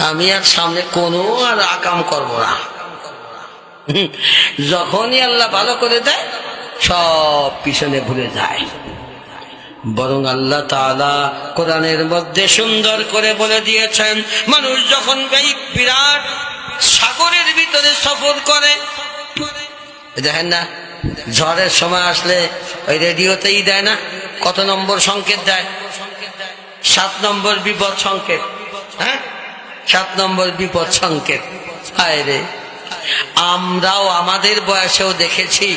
আমি আর সামনে কোনো আর আকাম করব না। যখনই আল্লাহ ভালো করে দেয় সব পিছনে ভুলে যায়। বরং আল্লাহ তাআলা কোরআনের মধ্যে সুন্দর করে বলে দিয়েছেন, মানুষ যখন এই বিরাট সাগরের ভিতরে সফর করে, দেখেন না ঝড়ের সময় আসলে ওই রেডিওতেই দেয় না, কত নম্বর সংকেত দেয়? 7 নম্বর বিপদ সংকেত। হ্যাঁ, 7 নম্বর বিপদ সংকেত। হায় রে, আমরাও আমাদের বয়সেও দেখেছি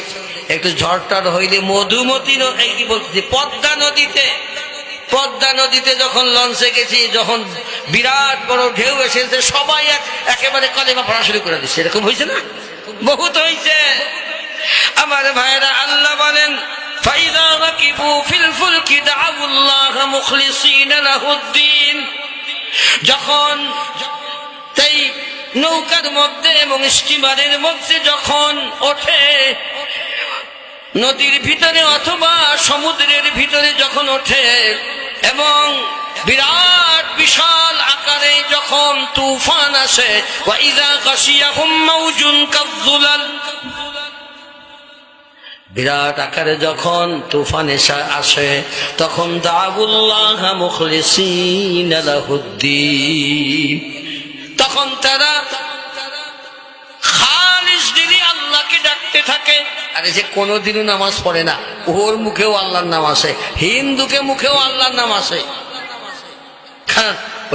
একটু ঝড়টার হইলে মধুমতি কি বলতেছি পদ্মা নদীতে যখন লঞ্চে গেছি, যখন বিরাট বড় ঢেউ এসেছে, সবাই একেবারে কলেমা পড়া শুরু করে দিচ্ছে। এরকম হয়েছে না? বহুত হয়েছে। আমার ভাইরা, আল্লাহ বলেন ফাইযা রাকিবু ফিল ফুলকি দাউল্লাহ মুখলিসিনা লাহুদ্দিন, যখন তাই নৌকার মধ্যে এবং স্টিমারের মধ্যে যখন ওঠে, নদীর ভিতরে অথবা সমুদ্রের ভিতরে যখন ওঠে, এবং বিরাট বিশাল আকারে যখন তুফান আসে, ওয়া ইযা গাশিয়াহুম মাউজুন কাযযুলাল, বিরাট আকারে যখন তুফান আসে, তখন দাউল্লাহ মুখলিসিনা লাহুদ্দিন, তখন তারা খালিস দিলি আল্লাহকে ডাকতে থাকে। আরে যে কোনোদিনও নামাজ পড়ে না, ওর মুখেও আল্লাহর নাম আসে, হিন্দুকে মুখেও আল্লাহর নাম আসে।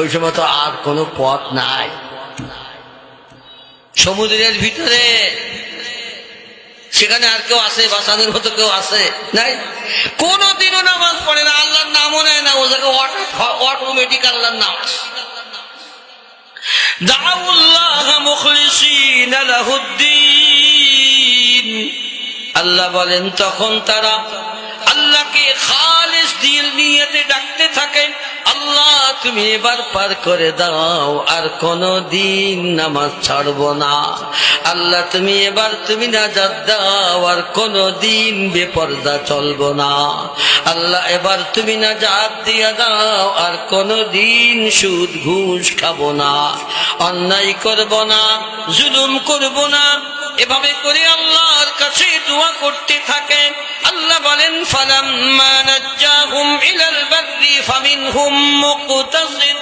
ওই সময় তো আর কোনো পথ নাই। সমুদ্রের ভিতরে সেখানে আর কেউ আছে বাঁচানোর মতো? কেউ আছে? নাই। কোনোদিনও নামাজ পড়ে না, আল্লাহর নামও নেয় না, ও জায়গায় অটোমেটিক আল্লাহর নাম আসে। দাউল্লাহ মুখলিসিনা লাহুদ্দিন, আল্লাহ বলেন তখন তারা আল্লাহকে খালিস দিল নিয়তে ডাকতে থাকে, আল্লাহ তুমি এবার পার করে দাও, আর কোনদিন নামাজ ছাড়বো না। আল্লাহ তুমি এবার তুমি নাজাত দাও, আর কোনদিন বেপরদা চলবো না। আল্লাহ এবার তুমি নাজাত দিয়া দাও, আর কোনদিন সুদ ঘুষ খাবো না, অন্যায় করবো না, জুলুম করবো না। এভাবে করে আল্লাহর কাছে দোয়া করতে থাকে। আল্লাহ বলেন ফালাম্মা নাজ্জাহুম ইলাল বাররি ফামিনহুম মুকতাসিদ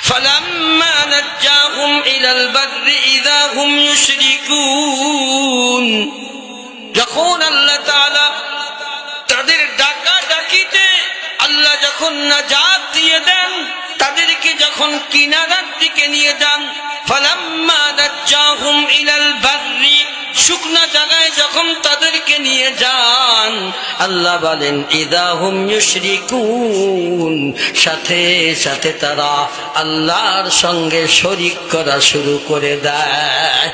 ফালাম্মা নাজ্জাহুম ইলাল বাররি ইযা হুম ইউশরিকুন, যখন আল্লাহ তাআলা তাদের ডাকাডাকিতে আল্লাহ যখন নাজাত দিয়ে দেন, তাদেরকে যখন কিনারার দিকে নিয়ে যান, ফালাম্মা নাজ্জাহুম ইলাল বাররি, শুকনা জায়গায় যখন তাদেরকে নিয়ে যান, আল্লাহ বলেন ইযা হুম ইউশরিকুন, সাথে সাথে তারা আল্লাহর সঙ্গে শরীক করা শুরু করে দেয়।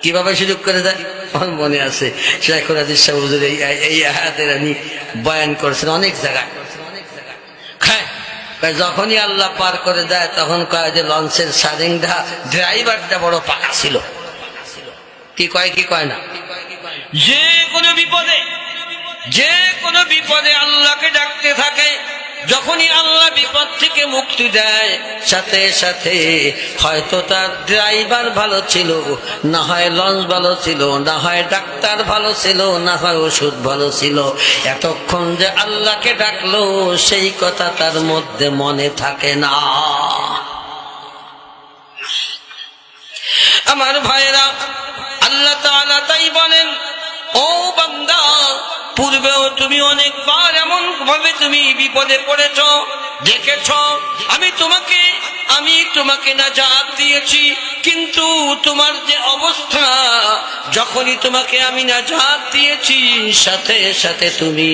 কিভাবে শরীক করে দেয়? আমার মনে আছে শাইখুল হাদিস সাহেব হুজুর এই আয়াতের আমি বয়ান করেছেন অনেক জায়গায়। যখনই আল্লাহ পার করে দেয় তখন কয় যে লঞ্চের সারিংটা ড্রাইভারটা বড় পাকা ছিল। কি কয় কি কয় না? যে কোনো বিপদে আল্লাহকে ডাকতে থাকে। যখনই আল্লাহ বিপদ থেকে মুক্তি দেয়, সাথে সাথে হয়তো তার ড্রাইভার ভালো ছিল, না হয় লঞ্চ ভালো ছিল, না হয় ডাক্তার ভালো ছিল, না হয় ওষুধ ভালো ছিল। এতক্ষণ যে আল্লাহকে ডাকলো সেই কথা তার মধ্যে মনে থাকে না। আমার ভাইরা, আল্লাহ তাআলা তাই বলেন, ও বান্দা, পূর্বেও তুমি অনেকবার এমন ভাবে তুমি বিপদে পড়েছ, দেখেছ আমি তোমাকে নাজাত দিয়েছি, কিন্তু তোমার যে অবস্থা, যখনই তোমাকে আমি নাজাত দিয়েছি, সাথে সাথে তুমি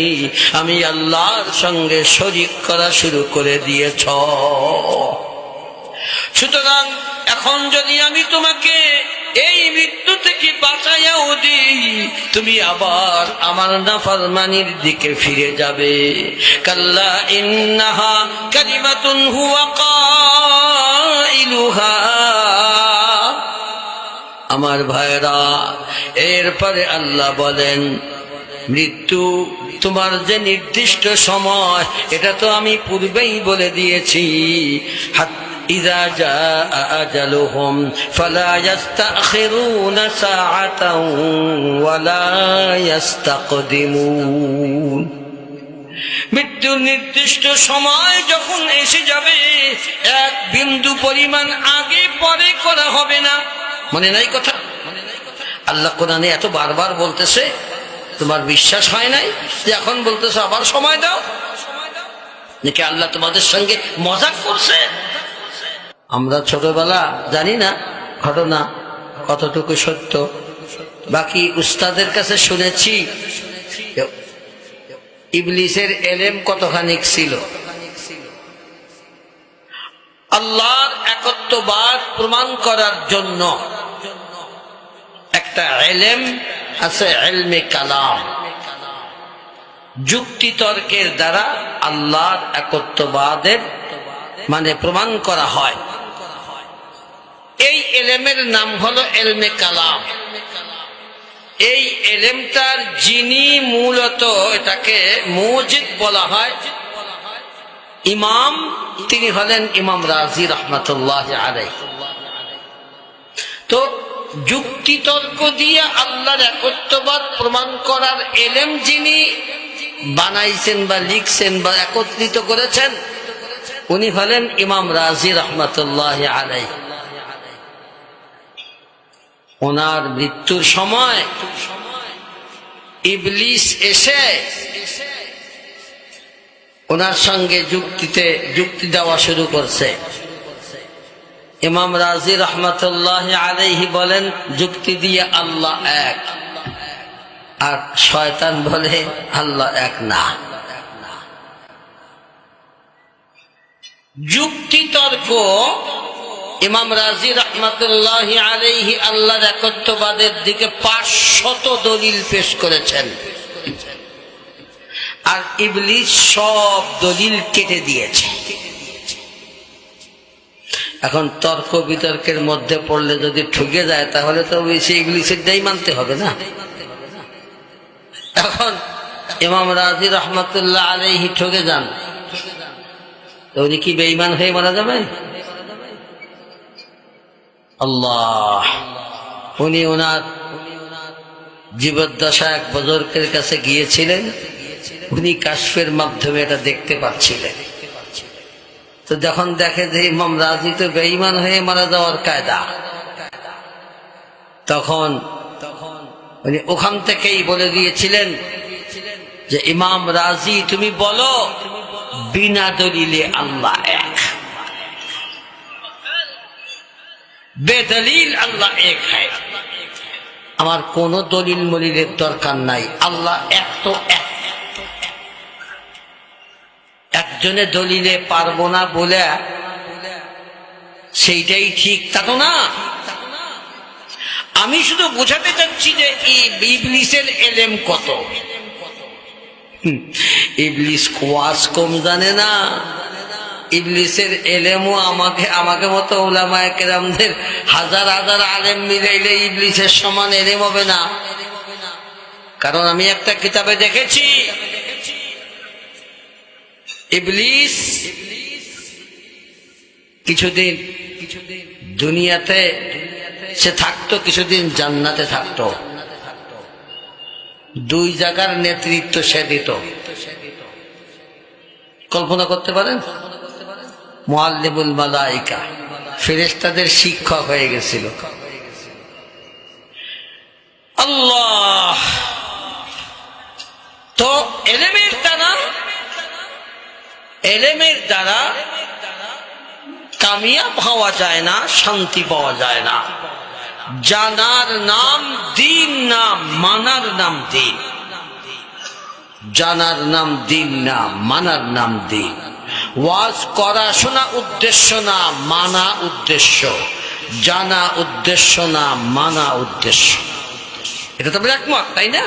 আমি আল্লাহর সঙ্গে শরীক করা শুরু করে দিয়েছ। সুতরাং এখন যদি আমি তোমাকে এই মৃত্যু থেকে বাঁচাইয়াও দিই, তুমি আবার আমার নাফরমানির দিকে ফিরে যাবে। কাল্লা ইন্নাহা কালিমাতুন হুয়া কাইলুহা। আমার ভাইরা, এরপরে আল্লাহ বলেন, মৃত্যু তোমার যে নির্দিষ্ট সময়, এটা তো আমি পূর্বেই বলে দিয়েছি। ইযা জাআ আজালুহুম ফালা ইস্তাখিরুনা সাআতাও ওয়ালা ইস্তাকদিমুন। মৃত্যুর নির্দিষ্ট সময় যখন এসে যাবে, এক বিন্দু পরিমাণ আগে পরে করা হবে না। মনে নাই কথা? আল্লাহ কোরআনে এত বারবার বলতেছে, তোমার বিশ্বাস হয় নাই যে এখন বলতেছে আবার সময় দাও? নাকি আল্লাহ তোমাদের সঙ্গে মজাক করছে? আমরা ছোটবেলা জানি না ঘটনা কতটুকু সত্য, বাকি উস্তাদের কাছে শুনেছি ইবলিসের এলেম কতখানি ছিল। আল্লাহর একত্ববাদ প্রমাণ করার জন্য একটা এলেম আছে, ইলমে কালাম। যুক্তি তর্কের দ্বারা আল্লাহর একত্ববাদের মানে প্রমাণ করা হয়। এই এলেমের নাম হলো ইলমে কালাম। এই এলেমটার যিনি মূলত এটাকে মুজিদ বলা হয়, ইমাম, তিনি হলেন ইমাম রাজি রহমাতুল্লাহ আলাইহি। তো যুক্তি তর্ক দিয়ে আল্লাহর একত্ববাদ প্রমাণ করার এলেম যিনি বানাইছেন বা লিখছেন বা একত্রিত করেছেন, উনি হলেন ইমাম রাজি রহমাতুল্লাহ আলাইহি। ওনার মৃত্যুর সময় ইবলিস এসে ওনার সঙ্গে যুক্তি দেওয়া শুরু করছে। ইমাম রাজি রহমাতুল্লাহ আলাইহি বলেন, যুক্তি দিয়ে আল্লাহ এক, আর শয়তান বলে আল্লাহ এক না। যুক্তি তর্ক ইমাম রাজি রহমাতুল্লাহ আলাইহি আল্লাহর একত্ববাদের দিকে 500 দলিল পেশ করেছেন, আর ইবলিস সব দলিল কেটে দিয়েছে। এখন তর্ক বিতর্কের মধ্যে পড়লে যদি ঠকে যায়, তাহলে তো সেই ইবলিসের দায় মানতে হবে না। এখন ইমাম রাজি রহমাতুল্লাহ আলাইহি ঠকে যান, তো উনি কি বেঈমান হয়ে মারা যাবে? আল্লাহ, উনি ওনার জীবদ্দশা এক বুজুর্গের কাছে গিয়েছিলেন, উনি কাশফের মাধ্যমে এটা দেখতে পাচ্ছিলেন। তো যখন দেখে যে ইমাম রাজি তো বেঈমান হয়ে মারা যাওয়ার কায়দা, তখন উনি ওখান থেকেই বলে দিয়েছিলেন যে ইমাম রাজি, তুমি বলো বিনা দলিলে আল্লাহ এক, বেদলিল আল্লাহ এক হয়, আমার কোন দলিল মলিলের দরকার নাই, আল্লাহ এক তো এক। একজনে দলিলে পারবো না বলে সেইটাই ঠিক তা তো না। আমি শুধু বোঝাতে চাচ্ছি যে ইবলিসের এলেম কত। ইবলিস ওয়াজ কম জানে না, ইবলিসের এলেমও আমাকে মতো উলামায়ে কেরামদের হাজার হাজার আলেম মিলাইলে ইবলিসের সমান এলেম হবে না। কারণ আমি একটা কিতাবে দেখেছি, ইবলিস কিছুদিন দুনিয়াতে সে থাকতো, কিছুদিন জান্নাতে থাকতো। 2 জায়গার নেতৃত্ব সে দিত। কল্পনা করতে পারেন? মুআল্লিমুল মালাইকা, ফেরেশতাদের শিক্ষক হয়ে গেছিল। আল্লাহ, তো এলেমের দ্বারা কামিয়াব হওয়া যায় না, শান্তি পাওয়া যায় না। জানার নাম দিন না, মানার নাম দিন। জানার নাম দিন না, মানার নাম দিন। ওয়াজ করা শোনা উদ্দেশ্য না, মানা উদ্দেশ্য। জানা উদ্দেশ্য না, মানা উদ্দেশ্য। এটা তো একমত, তাই না?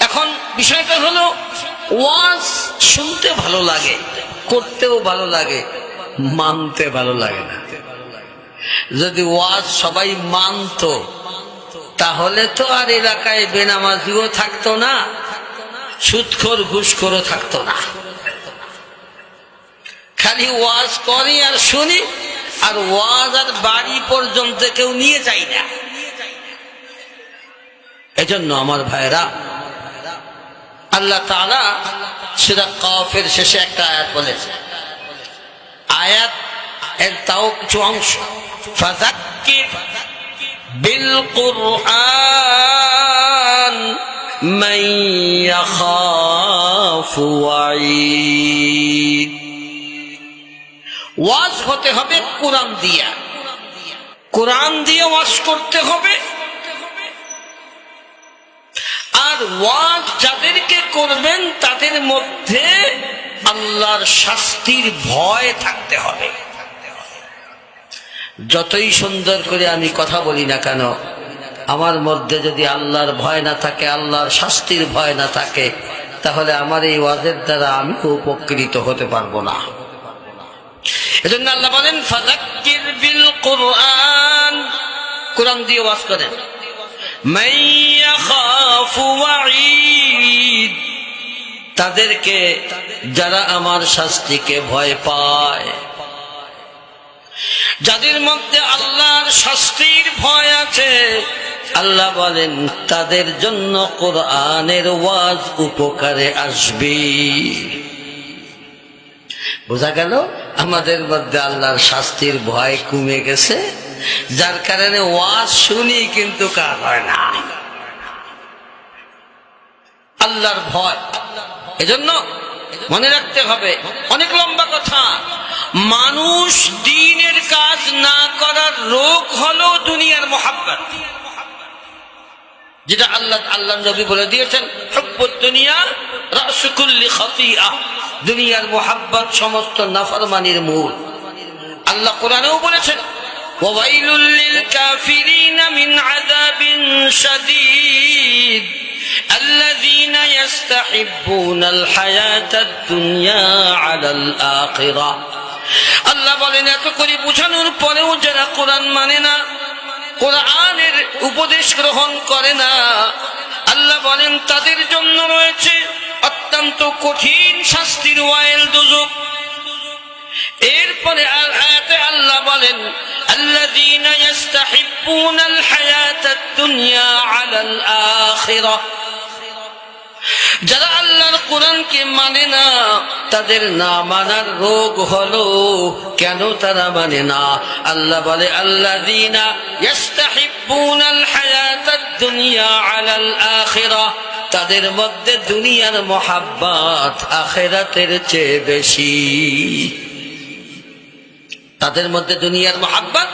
এখন বিষয়টা হলো, ওয়াজ শুনতে ভালো লাগে, করতেও ভালো লাগে, মানতে ভালো লাগে না। যদি ওয়াজ সবাই মানত, তাহলে তো আর এলাকায় বেনামাজিও থাকতো না, সুদখোর ঘুষখোরও থাকতো না। খালি ওয়াজ করি আর শুনি, আর ওয়াজ আর বাড়ি পর্যন্ত কেউ নিয়ে যায় না। এজন্য আমার ভাইরা, আল্লাহ তাআলা সূরা কাফের শেষে একটা আয়াত বলেছে, আয়াত এর তাও কিছু অংশ, ফাযাক্কির বিল কুরআন মান ইয়াখাফু ওয়াঈদ। ওয়াজ হতে হবে কোরআন দিয়া, কোরআন দিয়ে ওয়াজ করতে হবে। আর ওয়াজ যাদেরকে করবেন তাদের মধ্যে আল্লাহর শাস্তির ভয় থাকতে হবে। যতই সুন্দর করে আমি কথা বলি না কেন, আমার মধ্যে যদি আল্লাহর ভয় না থাকে, আল্লাহর শাস্তির ভয় না থাকে, তাহলে আমার এই ওয়াজের দ্বারা আমি উপকৃত হতে পারবো না। এজন্য আল্লাহ বলেন ফাযাক্কির বিল কুরআন, কোরআন দিয়ে ওয়াজ করেন। মান ইয়াখাফু ওয়াঈদ, তাদেরকে যারা আমার শাস্তিকে ভয় পায়, যাদের মধ্যে আল্লাহর শাস্তির ভয় আছে, আল্লাহ বলেন তাদের জন্য কোরআনের ওয়াজ উপকারে আসবে। বোঝা গেল আমাদের মধ্যে আল্লাহর শাস্তির ভয় কমে গেছে, যার কারণে ওয়াজ শুনি কিন্তু কাজ হয় না। আল্লাহর ভয়, এজন্য মনে রাখতে হবে। অনেক লম্বা কথা, মানুষ দ্বীনের কাজ না করার রোগ হলো দুনিয়ার মোহাব্বত, যেটা আল্লাহ নবী বলে দিয়েছেন, হুব্বুদ দুনিয়া রাসু কুল্লি খাতিআহ, দুনিয়ার মোহাব্বত সমস্ত নাফরমানির মূল। আল্লাহ কোরআনেও বলেছেন, ওয়াইলুল লিল কাফিরিনা মিন আযাবিন শাদীদ আল্লাযীনা ইস্তাহিব্বুনাল হায়াতাদ দুনিয়া আলাল আখিরাহ। আল্লাহ বলেন, এত করে বোঝানোর পরেও যারা কোরআন মানে না, কোরআনের উপদেশ গ্রহণ করে না, আল্লাহ বলেন তাদের জন্য রয়েছে অত্যন্ত কঠিন শাস্তির ওয়াইল, দুজক। এরপরে আয়াতে আল্লাহ বলেন, আল্লাযীনা ইস্তাহিব্বুনাল হায়াতাদ দুনিয়া আলাল আখিরাহ, যারা আল্লাহর কোরআনকে মানে না, তাদের না মানার রোগ হলো। কেন তারা মানে না? আল্লাহ বলে, আল্লাযীনা ইস্তাহিব্বুনাল হায়াতাদ দুনিয়া আলাল আখিরাহ, তাদের মধ্যে দুনিয়ার মোহাব্বত আখিরাতের চেয়ে বেশি। তাদের মধ্যে দুনিয়ার মোহাব্বত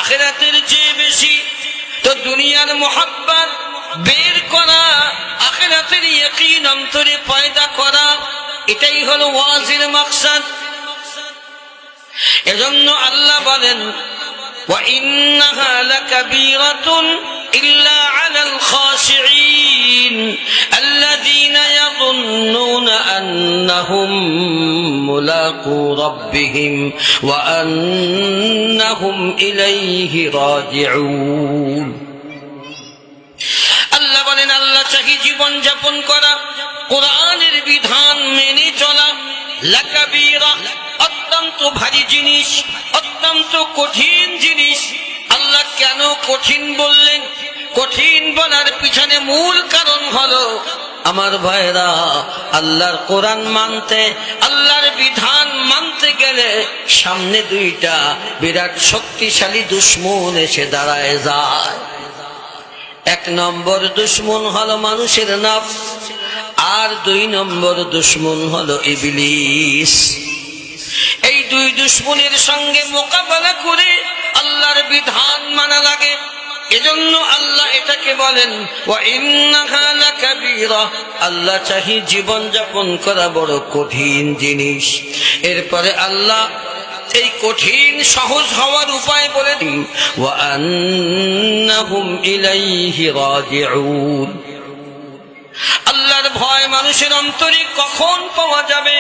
আখিরাতের চেয়ে বেশি। তো দুনিয়ার মোহাব্বত বের করা, আখিরাতের ইয়াকিন অন্তরে পয়দা করা, এটাই হলো ওয়াজের মাকসাদ। এজন্য আল্লাহ বলেন, ওয়া ইন্নাহা লাকাবীরাতুন ইল্লা আলাল খাশিঈন আল্লাযীনা ইয়াযুন্নুনা আন্নাহুম মুলাকু রাব্বিহিম ওয়া আন্নাহুম ইলাইহি রাজিউন। আল্লাহ বলেন, আল্লাহ চাহি জীবন যাপন করা, কোরআনের বিধান মেনে চলা। লাকাবীরা, অত্যন্ত ভারী জিনিস, অত্যন্ত কঠিন জিনিস। আল্লাহ কেন কঠিন বললেন? কঠিন বলার পিছনে মূল কারণ হলো, আমার ভাইরা, আল্লাহর কোরআন মানতে, আল্লাহর বিধান মানতে গেলে সামনে দুইটা বিরাট শক্তিশালী দুশমন এসে দাঁড়ায় যায়। এক নম্বর দুশমন হলো মানুষের নফস, আর দুই নম্বর দুশমন হলো ইবলিস। এই দুই দুশমনের সঙ্গে মোকাবেলা করে আল্লাহর বিধান মানা লাগে। এজন্য আল্লাহ এটাকে বলেন ওয়া ইন্নাহা লাকাবীরা, আল্লাহ চাহি জীবন যাপন করা বড় কঠিন জিনিস। এরপরে আল্লাহ এই কঠিন সহজ হওয়ার উপায় বলে দিন, ওয়া আন্নাহুম ইলাইহি রাজিউন। আল্লাহর ভয় মানুষের অন্তরে কখন পাওয়া যাবে?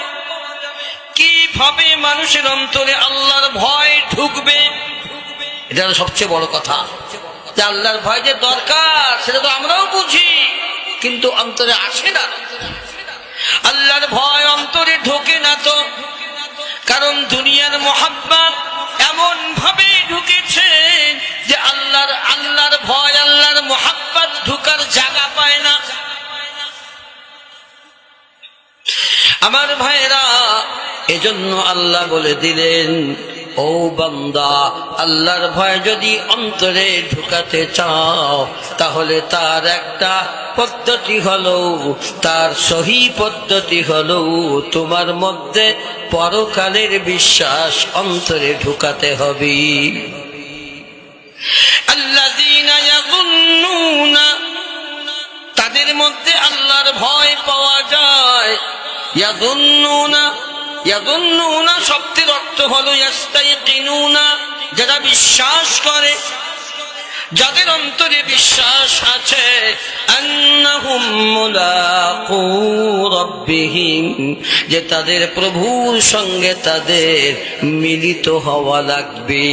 কিভাবে মানুষের অন্তরে আল্লাহর ভয় ঢুকবে? এটা সবচেয়ে বড় কথা। যে আল্লাহর ভয় যে দরকার সেটা তো আমরাও বুঝি, কিন্তু অন্তরে আসে না। আল্লাহর ভয় অন্তরে ঢোকে না। তো কারণ দুনিয়ার মোহাব্বত এমন ভাবে ঢুকেছে যে আল্লাহর ভয়, আল্লাহর মোহাব্বত ঢুকার জায়গা পায় না। আমার ভাইরা, এজন্য আল্লাহ বলে দিলেন, ও বান্দা, আল্লাহর ভয় যদি অন্তরে ঢুকাতে চাও তাহলে তার একটা পদ্ধতি হলো, তার সহি পদ্ধতি হলো তোমার মধ্যে পরকালের বিশ্বাস অন্তরে ঢুকাতে হবে। আল্লাযীনা ইয়াযুন্নুনা, তাদের মধ্যে আল্লাহর ভয় পাওয়া যায়। ইয়াযুন্নুনা শব্দের অর্থ হলো ইয়াস্তাইকিনুনা, যারা বিশ্বাস করে, যাদের অন্তরে বিশ্বাস আছে, আন্নাহুম মুলাকু রাব্বিহিম, যে তাদের প্রভুর সঙ্গে তাদের মিলিত হওয়া লাগবে,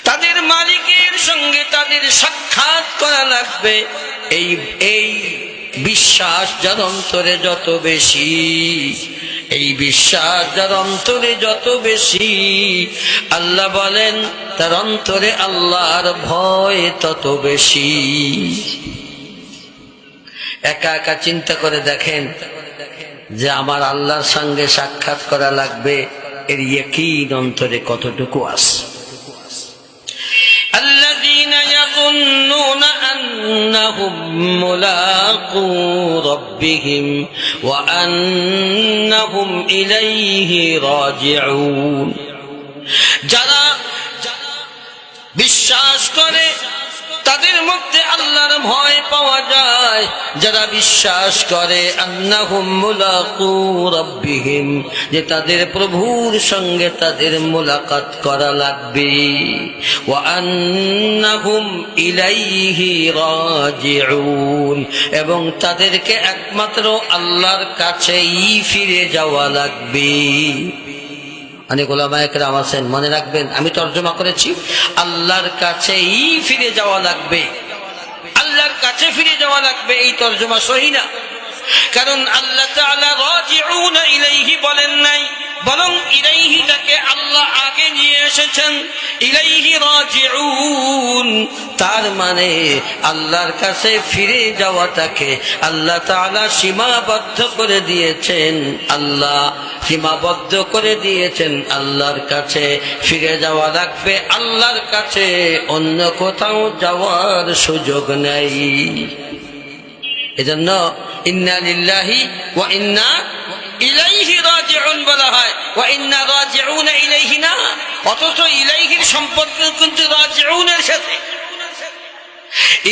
তাদের মালিকের সঙ্গে তাদের সাক্ষাৎ করা লাগবে। এই বিশ্বাস যার অন্তরে যত বেশি, এই বিশ্বাস যার অন্তরে যত বেশি, আল্লাহ বলেন তার অন্তরে আল্লাহর ভয় তত বেশি। একা একা চিন্তা করে দেখেন যে আমার আল্লাহর সঙ্গে সাক্ষাৎ করা লাগবে, এর ইয়াকিন অন্তরে কতটুকু আছে। الذين يظنون أنهم ملاقو ربهم وأنهم إليه راجعون, যারা বিশ্বাস করে তাদের মধ্যে আল্লাহর ভয় পাওয়া যায়, যারা বিশ্বাস করে আন্নাহুম মুলাকু রাব্বিহিম, যে তাদের প্রভুর সঙ্গে তাদের মুলাকাত করা লাগবে, ওয়া আন্নাহুম ইলাইহি রাজিউন, এবং তাদেরকে একমাত্র আল্লাহর কাছেই ফিরে যাওয়া লাগবে। অনেক উলামায়ে কেরাম আছেন, মনে রাখবেন আমি তর্জমা করেছি, আল্লাহর কাছেই ফিরে যাওয়া লাগবে, আল্লাহর কাছে ফিরে যাওয়া লাগবে। এই তর্জমা সহি না, কারণ আল্লাহ তাআলা রাজিউনা ইলাইহি বলেন নাই, বরং ইলাইহিটাকে আল্লাহ আগে নিয়ে এসেছেন, ইলাইহি রাজিউন, তার মানে আল্লাহর কাছে ফিরে যাওয়াটাকে আল্লাহ তাআলা সীমাবদ্ধ করে দিয়েছেন, আল্লাহ সীমাবদ্ধ করে দিয়েছেন, আল্লাহর কাছে ফিরে যাওয়া লাগবে, আল্লাহর কাছে অন্য কোথাও যাওয়ার সুযোগ নেই। এজন্য ইন্না লিল্লাহি ওয়া ইন্না ইলাইহি রাজিউন বলা হয়, ওয়া ইন্না রাজিউনা ইলাইহি না, অথচ ইলাইহির সম্পর্ক কিন্তু রাজিউনের সাথে।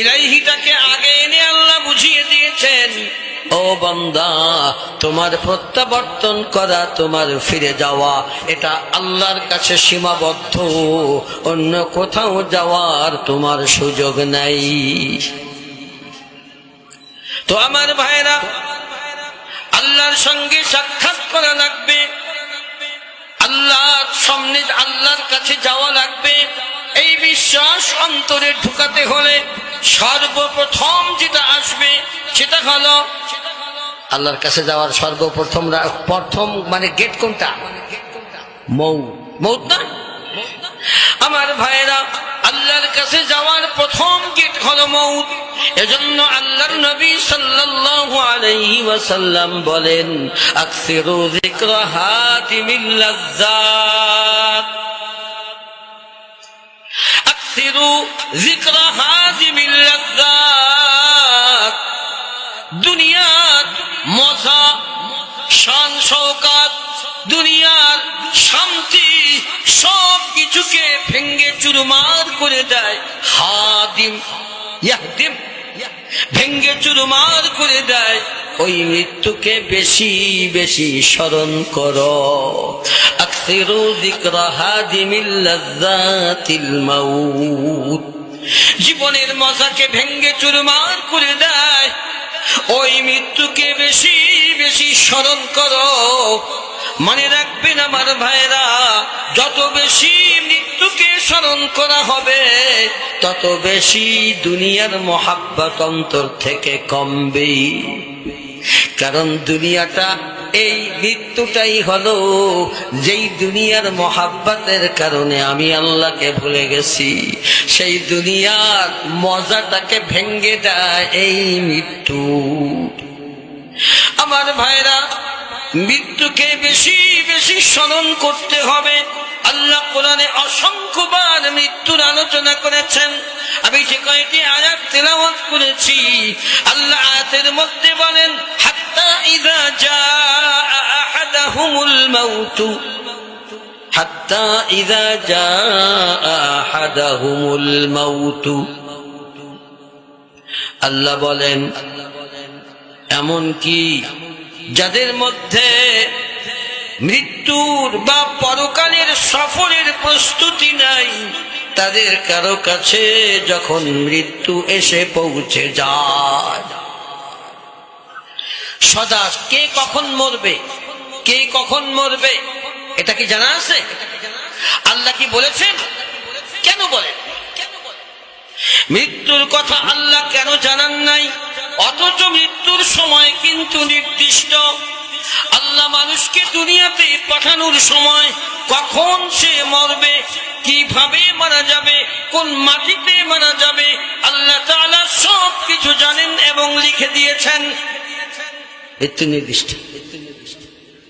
ইলাইহিটাকে আগে এনে আল্লাহ বুঝিয়ে দিয়েছেন, ও বান্দা, তোমার প্রত্যাবর্তন করা, তোমার ফিরে যাওয়া, এটা আল্লাহর কাছে সীমাবদ্ধ, অন্য কোথাও যাওয়ার তোমার সুযোগ নাই। তো আমার ভাইরা, আল্লাহর সঙ্গে সাক্ষাৎ করা লাগবে, আল্লাহর সামনে, আল্লাহর কাছে যাওয়া লাগবে। এই বিশ্বাস অন্তরে ঢুকাতে হলে সর্বপ্রথম যেটা আসবে সেটা হলো আল্লাহর কাছে যাওয়ার প্রথম মানে গেট কোনটা? মৌত না? আমার ভাইরা, আল্লাহর কাছে যাওয়ার প্রথম গেট হলো মৌত। এজন্য আল্লাহর নবী সাল্লাল্লাহু আলাইহি ওয়াসাল্লাম বলেন, আকসিরু যিকরা হাতিমিল লাজ্জাত, আকসিরু যিকরা হাতিমিল লাজ্জাত। দুনিয়ার মজা, শান শওকত, দুনিয়ার শান্তি সব কিছুকে ভেঙ্গে চুরমার করে দেয়। হাদিম ইয়াহদিম, ভেঙ্গে চুরমার করে দেয়। ওই মৃত্যুকে বেশি বেশি স্মরণ করো। আকসিরু যিকরা হাদিমিল লাজ্জাতিল মাউত, জীবনের মজাকে ভেঙ্গে চুরমার করে দেয়। ওই মৃত্যুকে বেশি বেশি স্মরণ করো। মনে রাখবেন আমার ভাইরা, যত বেশি মৃত্যুকে স্মরণ করা হবে তত বেশি দুনিয়ার মহাব্বত অন্তর থেকে কমবে। কারণ দুনিয়াটা এই মৃত্যুটাই হলো যেই দুনিয়ার মহাব্বতের কারণে আমি আল্লাহকে ভুলে গেছি, সেই দুনিয়ার মজাটাকে ভেঙ্গে দেয় এই মৃত্যু। আমার ভাইরা, মৃত্যুকে বেশি বেশি স্মরণ করতে হবে। আল্লাহ কোরআনে অসংখ্যবার মৃত্যুর আলোচনা করেছেন। আমি যে কয়েকটি আয়াত তেলাওয়াত করেছি, আল্লাহ আয়াতের মধ্যে বলেন, হাত্তা ইযা জাআ আহাদাহুমুল মাউত, হাত্তা ইযা জাআ আহাদাহুমুল মাউত। আল্লাহ বলেন, এমন কি যাদের মধ্যে মৃত্যুর বা পরকালের সফরের প্রস্তুতি নাই, তাদের কারো কাছে যখন মৃত্যু এসে পৌঁছে যায়, সদা কে কখন মরবে, কে কখন মরবে এটা কি জানা আছে? আল্লাহ কি বলেছেন? কেন বলেন? মৃত্যুর কথা আল্লাহ কেন জানান নাই? অথচ মৃত্যুর সময় কিন্তু নির্দিষ্ট। আল্লাহ মানুষকে দুনিয়াতে পাঠানোর সময় কখন সে মরবে, কিভাবে মারা যাবে, কোন মাটিতে মারা যাবে, আল্লাহ তাআলা সব কিছু জানেন এবং লিখে দিয়েছেন। মৃত্যু নির্দিষ্ট।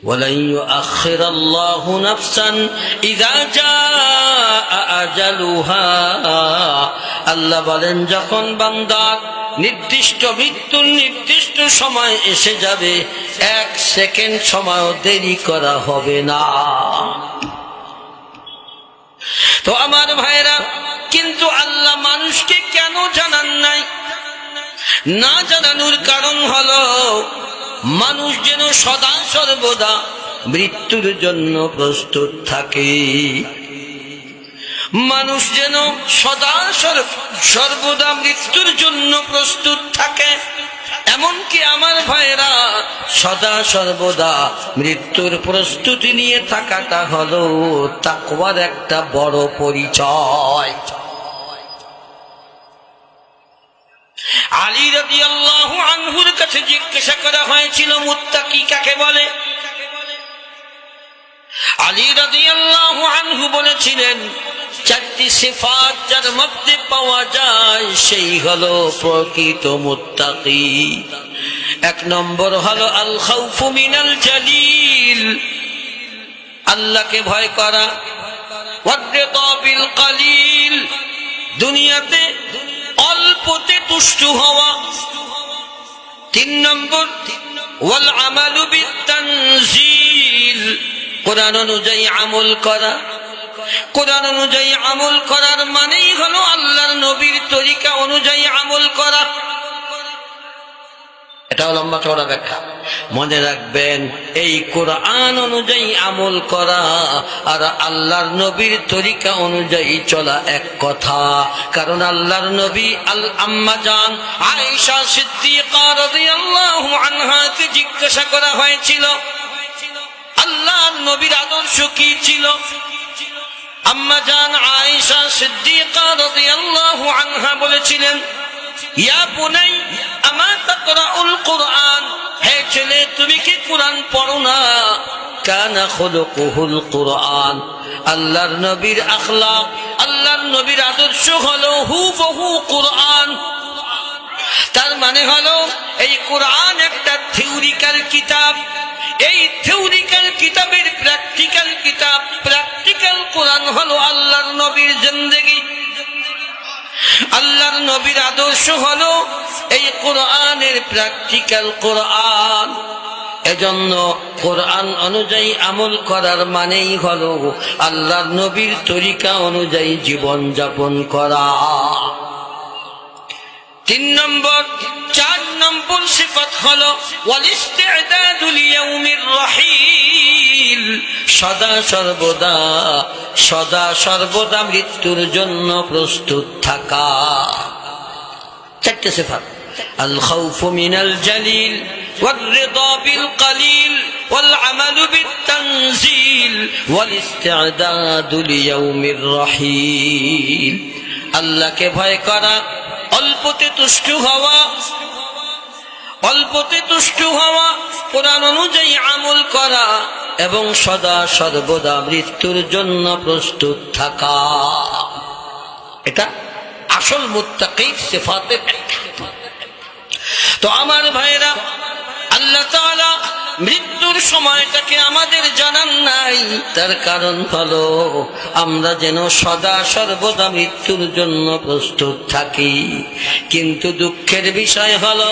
ওয়ালান ইউআখিরাল্লাহু নাফসান ইযা জাআ আজালুহা। আল্লাহ বলেন, যখন বান্দার নির্দিষ্ট মৃত্যুর নির্দিষ্ট সময় এসে যাবে, এক সেকেন্ড সময়ও দেরি করা হবে না। তো আমার ভাইরা, কিন্তু আল্লাহ মানুষকে কেন জানান নাই? না জানানোর কারণ হলো মানুষ যেন সদা সর্বদা মৃত্যুর জন্য প্রস্তুত থাকে। মানুষ যেন সদা সর্বদা মৃত্যুর জন্য প্রস্তুত থাকে। এমনকি আমার ভাইরা, সদা সর্বদা মৃত্যুর প্রস্তুতি নিয়ে থাকাটা হলো তাকওয়ার একটা বড় পরিচয়। আলী রাদিয়াল্লাহু আনহুর কাছে জিজ্ঞাসা করা হয়েছিল, মুত্তাকি কাকে বলে? আলী রাদিয়াল্লাহু আনহু বলেছিলেন, চারটি সিফাত যার মধ্যে পাওয়া যায় সেই হলো প্রকৃত মুত্তাকি। এক নম্বর হলো আল খাউফু মিনাল জালিল, আল্লাহকে ভয় করা, ওয়াররিদা বিল কালিল, দুনিয়াতে অল্পতে তুষ্ট হওয়া। তিন নম্বর ওয়াল আমালু বিত তানজিল, কোরআন অনুযায়ী আমল করা। কোরআন অনুযায়ী আমল করার মানেই হলো আল্লাহর নবীর তরিকা অনুযায়ী আমল করা। এটাও লম্বা চওড়া ব্যাখ্যা, মনে রাখবেন। এই কোরআন অনুযায়ী আমল করা আর আল্লাহর নবীর তরিকা অনুযায়ী চলা এক কথা। কারণ আল্লাহর নবী আম্মা জান আয়েশা সিদ্দিকা রাদিয়াল্লাহু আনহাকে জিজ্ঞাসা করা হয়েছিল, আল্লাহর নবীর আদর্শ কি ছিল? আম্মা জান আয়েশা সিদ্দিকা রাদিয়াল্লাহু আনহা বলেছিলেন, ইয়া বুনাই আমা তাকরাউল কুরআন, হে ছেলে তুমি কি কুরআন পড়ো না? কানা খুলুকুহুল কুরআন, আল্লাহর নবীর আখলাক, আল্লাহর নবীর আদর্শ হলো হুবহু কুরআন। তার মানে হলো এই কুরআন একটা থিওরিক্যাল কিতাব, এই থিওরিক্যাল কিতাবের প্র্যাকটিক্যাল কিতাব। প্র্যাকটিক্যাল কোরআন হলো আল্লাহর নবীর জিন্দেগি, আল্লাহর নবীর আদর্শ হলো এই কোরআনের প্র্যাকটিক্যাল কোরআন। এজন্য কোরআন অনুযায়ী আমল করার মানেই হলো আল্লাহর নবীর তরিকা অনুযায়ী জীবন যাপন করা। তিন নম্বর, চার নম্বর সিফাত হলো ওয়াল ইস্তি'দাদু লিয়াউমির রাহিল, সদা সর্বদা মৃত্যুর জন্য প্রস্তুত থাকা। চারটি সিফাত, আল খাউফু মিনাল জালিল, ওয়ার রিদা বিল কালিল, ওয়াল আমালু বিত তানজিল, ওয়াল ইস্তি'দাদু লিয়াউমির রাহিল। আল্লাহকে ভয় করা, অল্পতে তুষ্ট হওয়া, অল্পতে তুষ্ট হওয়া, কোরআন অনুযায়ী আমল করা এবং সদা সর্বদা মৃত্যুর জন্য প্রস্তুত থাকা। এটা আসল মুত্তাকির সিফাতের একটা। তো আমার ভাইরা, আল্লাহ তাআলা মৃত্যুর সময়টাকে আমাদের জানান নাই, তার কারণ হলো আমরা যেন সদা সর্বদা মৃত্যুর জন্য প্রস্তুত থাকি। কিন্তু দুঃখের বিষয় হলো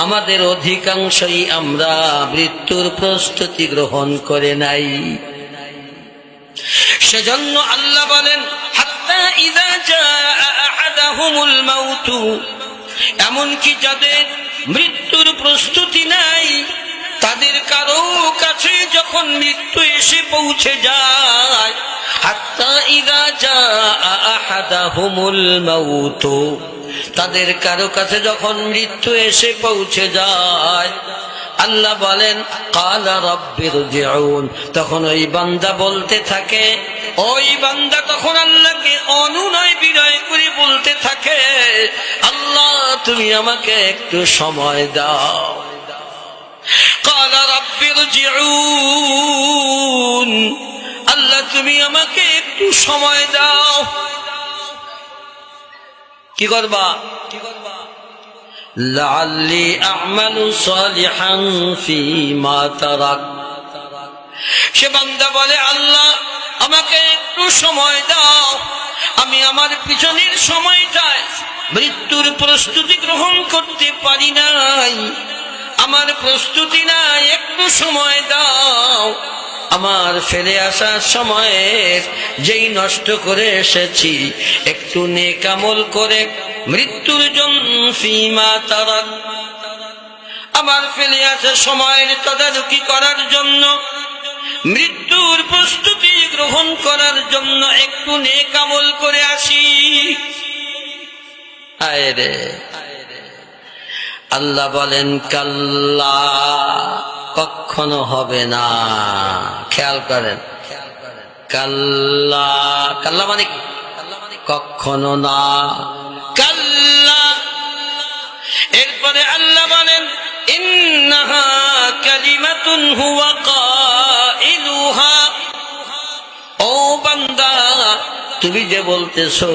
আমাদের অধিকাংশই আমরা মৃত্যুর প্রস্তুতি গ্রহণ করে নাই। সেজন্য আল্লাহ বলেন, হাত্তা ইযা জাআ আহাদাহুমুল মাউতু, এমনকি যাদের মৃত্যুর প্রস্তুতি নাই, তাদের কারো কাছে যখন মৃত্যু এসে পৌঁছে যায়, হাত্তা ইযা জাআ আহাদাহুমুল মাউতু, তাদের কারো কাছে যখন মৃত্যু এসে পৌঁছে যায়, আল্লাহ বলেন ক্বালা রাব্বিরজিউন, তখন ওই বান্দা বলতে থাকে, ওই বান্দা তখন আল্লাহকে অনুনয় বিনয় করে বলতে থাকে, আল্লাহ তুমি আমাকে একটু সময় দাও। ক্বালা রাব্বিরজিউন, আল্লাহ তুমি আমাকে একটু সময় দাও। কি করবা? লাআল্লি আ'মালু সালিহান ফীমা তারাক, সে বান্দা বলে, আল্লাহ আমাকে একটু সময় দাও, আমি আমার পিছনের সময়টায় মৃত্যুর প্রস্তুতি গ্রহণ করতে পারি নাই, আমার প্রস্তুতি নাই, একটু সময় দাও। আমার ফেলে আসার সময়ের যেই নষ্ট করে এসেছি, একটু নেক আমল করে মৃত্যুর জন্য ফীমা তারাক, আমার ফেলে আসার সময়ের তদারকি করার জন্য, মৃত্যুর প্রস্তুতি গ্রহণ করার জন্য একটু নেক আমল করে আসি। আয় রে, আল্লাহ বলেন কাল্লা, কখনো হবে না। খেয়াল করেন, কাল্লা, কাল্লা মানে কখনো না, কাল্লা। এরপরে আল্লাহ বলেন ইন্নাহা কালিমাতুন হুয়া কাইলুহা, ও বান্দা তুমি যে বলতেছো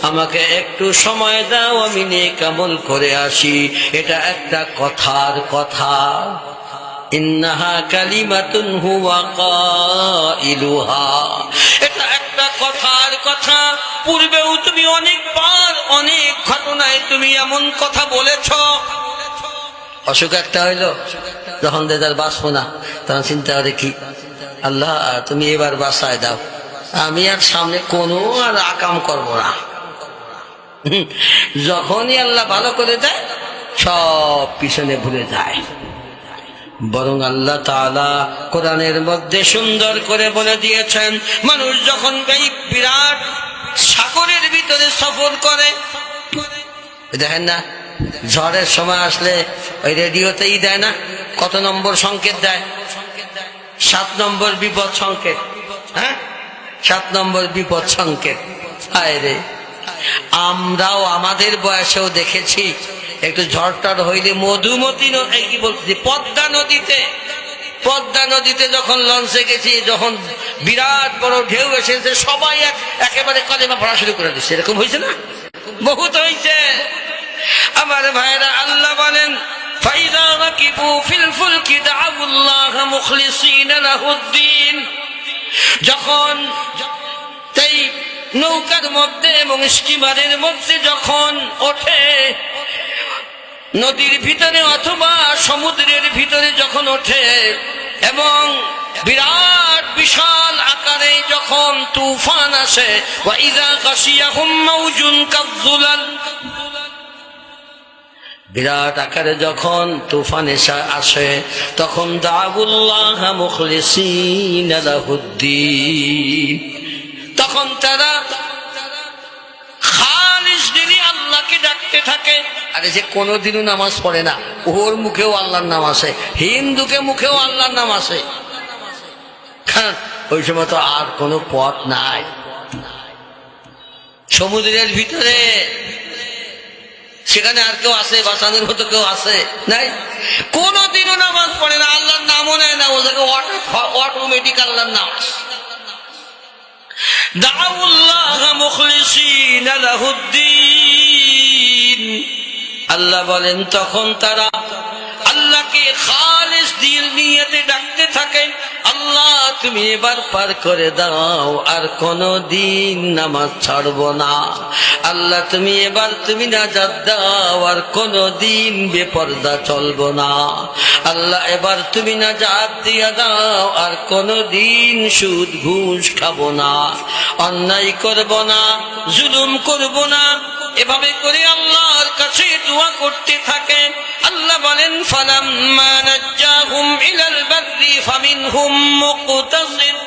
আমাকে একটু সময় দাও, আমি নেক আমল করে আসি, এটা একটা কথার কথা। ইন্নাহা কালিমাতুন হুয়া কাইলুহা, এটা একটা কথার কথা। পূর্বেও তুমি অনেকবার অনেক ঘটনায় তুমি এমন কথা বলেছ। অসুখ একটা হইলো, যখন দেদার বাঁচবো না, তখন চিন্তা করে কি, আল্লাহ তুমি এবার বাঁচায় দাও, আমি আর সামনে কোনো আর আকাম করবো না। যখনই আল্লাহ ভালো করে দেয়, সব পিছনে ভুলে যায়। বরং আল্লাহ তাআলা কোরআনের মধ্যে সুন্দর করে বলে দিয়েছেন, মানুষ যখন এই বিরাট সাগরের ভিতরে সফর করে, দেখেন না ঝড়ের সময় আসলে ওই রেডিওতেই দেয় না, কত নম্বর সংকেত দেয়? 7 নম্বর বিপদ সংকেত। হ্যাঁ, 7 নম্বর বিপদ সংকেত। হায় রে, আমরাও আমাদের বয়সেও দেখেছি, একটু ঝড়টড় হইলে মধুমতি কি বলতেছি পদ্মা নদীতে যখন লঞ্চে গেছি, যখন বিরাট বড় ঢেউ এসেছে, সবাই একেবারে কলেমা পড়া শুরু করে দিচ্ছে। এরকম হয়েছে না? বহুত হয়েছে। আমার ভাইরা, আল্লাহ বলেন ফাইযা রাকিবু ফিল ফুলকি দা'উল্লাহ মুখলিসিনা লাহুদ্দিন, যখন এই নৌকার মধ্যে এবং স্টিমারের মধ্যে যখন ওঠে, নদীর ভিতরে অথবা সমুদ্রের ভিতরে যখন ওঠে, এবং বিরাট বিশাল আকারে যখন তুফান আসে, ওয়া ইযা গাশিয়াহুম মাওজুন কাযযুলাল, বিরাট আকারে যখন তুফান আসে, তখন দা'উল্লাহ মুখলিসিনা লাহুদ্দিন, তখন তারা খালিস দিলি আল্লাহকে ডাকতে থাকে। আরে যে কোনোদিনও নামাজ পড়ে না, ওর মুখেও আল্লাহর নাম আসে, হিন্দুকে মুখেও আল্লাহর নাম আসে। ওই সময় তো আর কোনো পথ নাই। সমুদ্রের ভিতরে সেখানে আর কেউ আছে বাঁচানোর মতো কেউ আছে নাই? কোনদিনও নামাজ পড়ে না, আল্লাহর নামও নেয় না, ওদেরকে অটোমেটিক আল্লাহর নাম। দাউল্লাহ মুখলিসিনা লাহুদ্দিন, আল্লাহ বলেন তখন তারা আল্লাহকে খালিস দিল নিয়তে ডাকতে থাকে, আল্লাহ তুমি এবার পার করে দাও, আর কোনদিন নামাজ ছাড়বো না। আল্লাহ তুমি এবার তুমি নাজাত দাও, আর কোনদিন বেপরদা চলবো না। আল্লাহ এবার তুমি নাজাত দিয়া দাও, আর কোনদিন সুদ ঘুষ খাবো না, অন্যায় করবো না, জুলুম করবো না। এভাবে করে আল্লাহর কাছে দোয়া করতে থাকে। আল্লাহ বলেন ফালাম্মা নাজ্জাহুম ইলাল বাররি ফামিনহুম মুকতাসিদ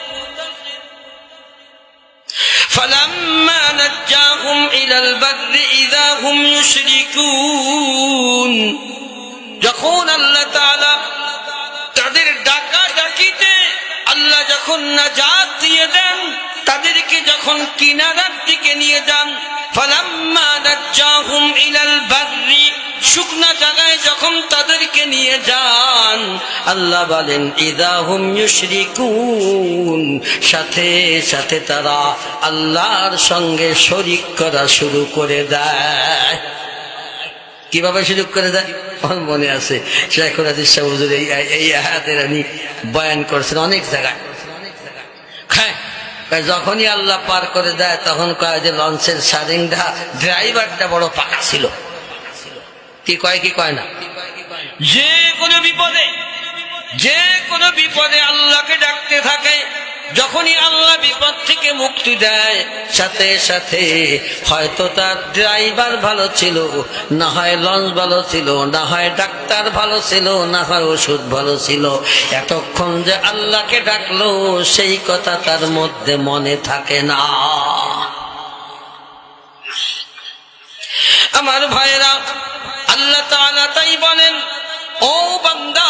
ফালাম্মা নাজ্জাহুম ইলাল বাররি ইযা হুম ইউশরিকুন, যখন আল্লাহ তাআলা তাদের ডাকাডাকিতে আল্লাহ যখন নাজাত দিয়ে দেন, তাদেরকে যখন কিনারার দিকে নিয়ে যান, ফালাম্মা নাজ্জাহুম ইলাল বাররি, শুকনা জায়গায় যখন তাদেরকে নিয়ে যান, আল্লাহ বলেন ইযা হুম ইউশরিকুন, সাথে সাথে তারা আল্লাহর সঙ্গে শরীক করা শুরু করে দেয়। কিভাবে শুরু করে দেয়? আমার মনে আছে শাইখুল হাদিস সাহেব হুজুর এই আয়াতের আমি বয়ান করেছেন অনেক জায়গায়। হ্যাঁ, যখনই আল্লাহ পার করে দেয় তখন কয় যে লঞ্চের সারিংটা ড্রাইভারটা বড় পাকা ছিল। কি কয় কি কয় না? যে কোনো বিপদে আল্লাহকে ডাকতে থাকে, যখনই আল্লাহ বিপদ থেকে মুক্তি দেয়, সাথে সাথে হয়তো তার ড্রাইভার ভালো ছিল, না হয় লঞ্চ ভালো ছিল, না হয় ডাক্তার ভালো ছিল, না হয় ওষুধ ভালো ছিল, এতক্ষণ যে আল্লাহকে ডাকলো সেই কথা তার মধ্যে মনে থাকে না। আমার ভাইরা, আল্লাহ তাআলা তাই বলেন, ও বান্দা,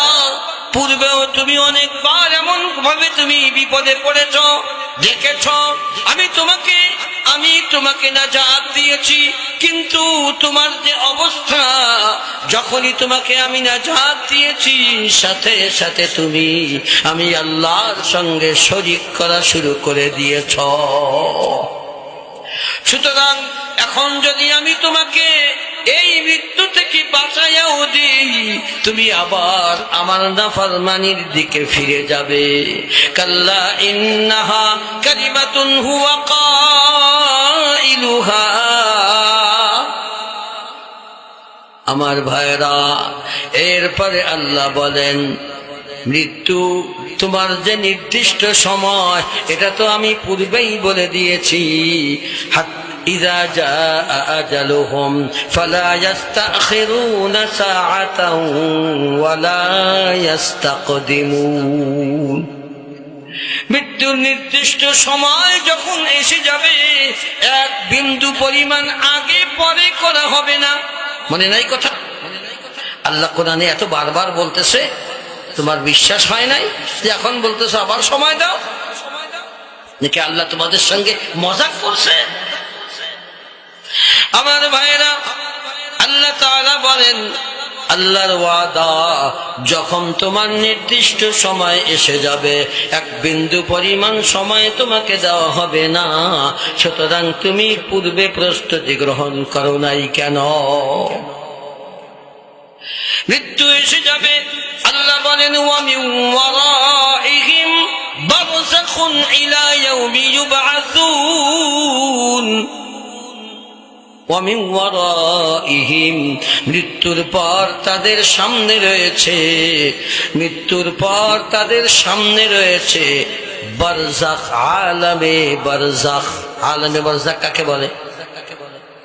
পূর্বেও তুমি অনেকবার এমন ভাবে তুমি বিপদে পড়েছ, দেখেছ আমি তোমাকে নাজাত দিয়েছি, কিন্তু তোমার যে অবস্থা, যখনই তোমাকে আমি নাজাত দিয়েছি, সাথে সাথে তুমি আমি আল্লাহর সঙ্গে শরীক করা শুরু করে দিয়েছ। সুতরাং এখন যদি আমি তোমাকে এই মৃত্যু থেকে বাঁচাইয়াও দিই, তুমি আবার আমার নাফরমানির দিকে ফিরে যাবে। কাল্লা ইন্নাহা কালিমাতুন হুয়া কাইলুহা। আমার ভাইরা, এরপরে আল্লাহ বলেন, মৃত্যু তোমার যে নির্দিষ্ট সময়, এটা তো আমি পূর্বেই বলে দিয়েছি। ইযা জাআ আজালুহুম ফালা ইস্তাখিরুনা সাআতাও ওয়ালা ইস্তাকদিমুন। মৃত্যুর নির্দিষ্ট সময় যখন এসে যাবে, এক বিন্দু পরিমাণ আগে পরে করা হবে না। মনে নাই কথা? আল্লাহ কোরআনে এত বারবার বলতেছে, তোমার বিশ্বাস হয় নাই যে এখন বলতেছে আবার সময় দাও? নাকি আল্লাহ তোমাদের সঙ্গে মজাক করছে? আমার ভাইরা, আল্লাহ তাআলা বলেন, আল্লাহর ওয়াদা, যখন তোমার নির্দিষ্ট সময় এসে যাবে, এক বিন্দু পরিমাণ সময় তোমাকে দেওয়া হবে না। সুতরাং তুমি পূর্বে প্রস্তুতি গ্রহণ করো নাই কেন? মৃত্যু এসে যাবে, আল্লাহ বলেন ওয়া মিন ওয়ারাইহিম বারযাখুন ইলা ইয়াউমি ইউবআসুন। ওয়া মিন ওয়ারাইহিম, মৃত্যুর পর তাদের সামনে রয়েছে, মৃত্যুর পর তাদের সামনে রয়েছে বারযাখ, আলামে বারযাখ। আলামে বারযাখ কাকে বলে?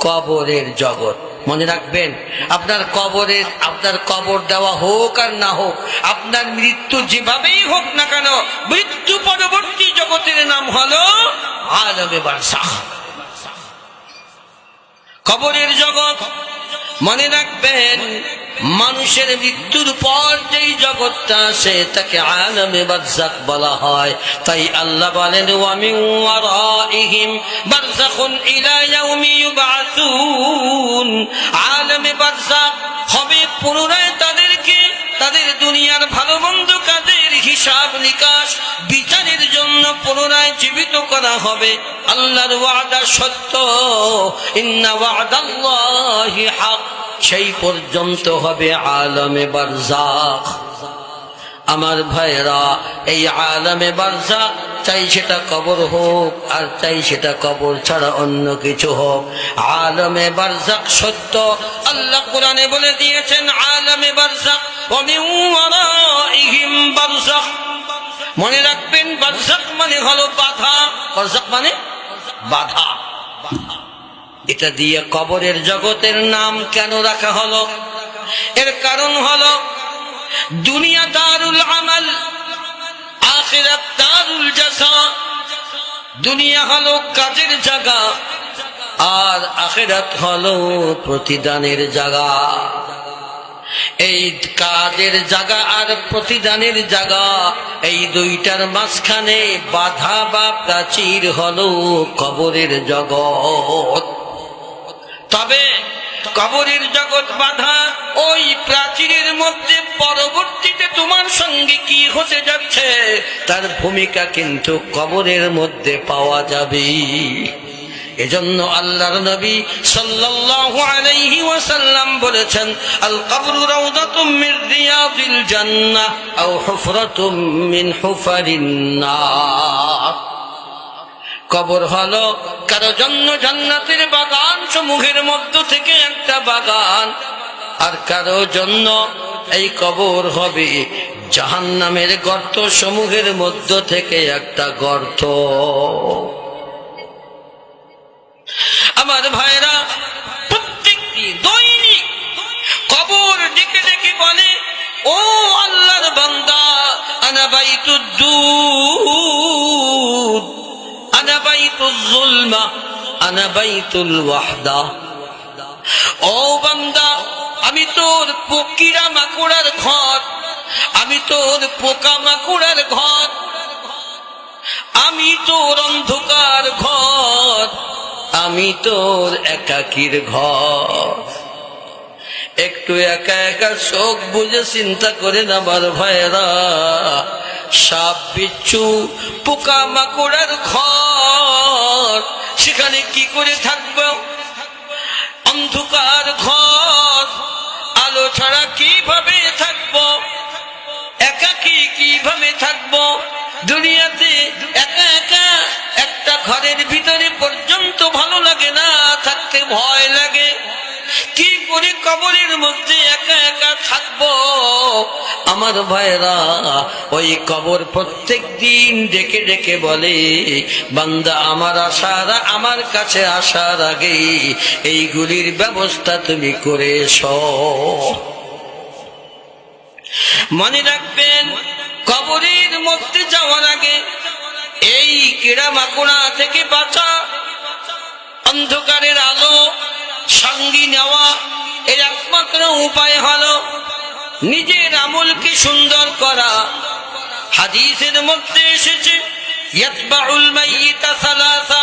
কবরের জগৎ। মনে রাখবেন, আপনার কবর দেওয়া হোক আর না হোক, আপনার মৃত্যু যেভাবেই হোক না কেন, মৃত্যু পরবর্তী জগতের নাম হলো আলামে বারযাখ, কবরের জগৎ। মনে রাখবেন, মানুষের মৃত্যুর পর যেই জগৎটা আসে তাকে আলামে বারযাখ বলা হয়। তাই আল্লাহ বলেন ওয়া মিন ওয়ারাইহিম বারযাখুন ইলা ইয়াউমি ইউবআসুন। আলামে বারযাখ হবে, পুনরায় তাদেরকে তাদের দুনিয়ার ভালো মন্দ কাজের হিসাব নিকাশ বিচারের জন্য পুনরায় জীবিত করা হবে। আল্লাহর ওয়াদা সত্য, ইন্না ওয়াদাল্লাহি হক। সেই পর্যন্ত হবে আলামে বারযাখ। আমার ভাইরা, এই আলামে বারযাখ, চাই সেটা কবর হোক আর চাই সেটা কবর ছাড়া অন্য কিছু হোক, আলামে বারযাখ সত্য। আল্লাহ কোরআনে বলে দিয়েছেন আলামে বারযাখ ওয়া মিন ওয়ারাইহিম বারযাখ। মনে রাখবেন, বারযাখ মানে হলো বাধা। বারযাখ মানে বাধা। এটা দিয়ে কবরের জগতের নাম কেন রাখা হলো? এর কারণ হলো দুনিয়া দারুল আমাল, আখিরাত দারুল জাযা। দুনিয়া হলো কাজের জায়গা আর আখিরাত হলো প্রতিদানের জায়গা। এই কাজের জায়গা আর প্রতিদানের জায়গা, এই দুইটার মাঝখানে বাধা বা প্রাচীর হলো কবরের জগৎ। তবে কবরের জগৎ বাধা, ওই প্রাচীরের মধ্যে পরবর্তীতে তোমার সঙ্গে কি হতে যাচ্ছে তার ভূমিকা কিন্তু কবরের মধ্যে পাওয়া যাবে। এজন্য আল্লাহর নবী সাল্লাল্লাহু আলাইহি ওয়াসাল্লাম বলেছেন, আল কবরু রাউদাতুম মির রিয়াদিল জান্নাহ আও হুফরাতুম মিন হুফারিন নার। কবর হলো কারো জন্য জান্নাতের বাগান সমূহের মধ্য থেকে একটা বাগান, আর কারো জন্য এই কবর হবে জাহান্নামের গর্ত সমূহের মধ্য থেকে একটা গর্ত। আমার ভাইরা, প্রত্যেকটি দৈনিক কবর ডেকে ডেকে বলে, ও আল্লাহর বান্দা, আনা বাইতুদ দুদ, আনা বাইতুল যুলমা, আনা বাইতুল ওয়াহদা। ও বান্দা, আমি তোর পোকিরা মাকুড়ার ঘর, আমি তোর পোকা মাকুড়ার ঘর, আমি তোর অন্ধকার ঘর, আমি তোর একাকীর ঘর। একটু একা একা চোখ বুঝে চিন্তা করে না আমার ভাইরা, সাপ বিচ্ছু পোকা মাকুড়ার ঘর, সেখানে কি করে থাকবো? অন্ধকার ঘর, আলো ছাড়া কিভাবে থাকবো? একাকী কিভাবে থাকবো? দুনিয়াতে একা একা একটা ঘরের ভিতরে পর্যন্ত ভালো লাগে না, থাকতে ভয় লাগে। কি করে কবরের মধ্যে একা একা থাকবো? আমার ভাইরা, ওই কবর প্রত্যেক দিন ডেকে ডেকে বলে, বান্দা আমার আমার কাছে আসার আগে এইগুলির ব্যবস্থা তুমি করে এসো। মনে রাখবেন, কবরের মধ্যে যাওয়ার আগে এই কিড়া মাকুড়া থেকে বাঁচা, অন্ধকারের আলো সঙ্গী নেওয়া, এর একমাত্র উপায় হলো নিজের আমলকে সুন্দর করা। হাদিসের মধ্যে এসেছে, ইয়াতবাউল মাইয়িতা সালাসা,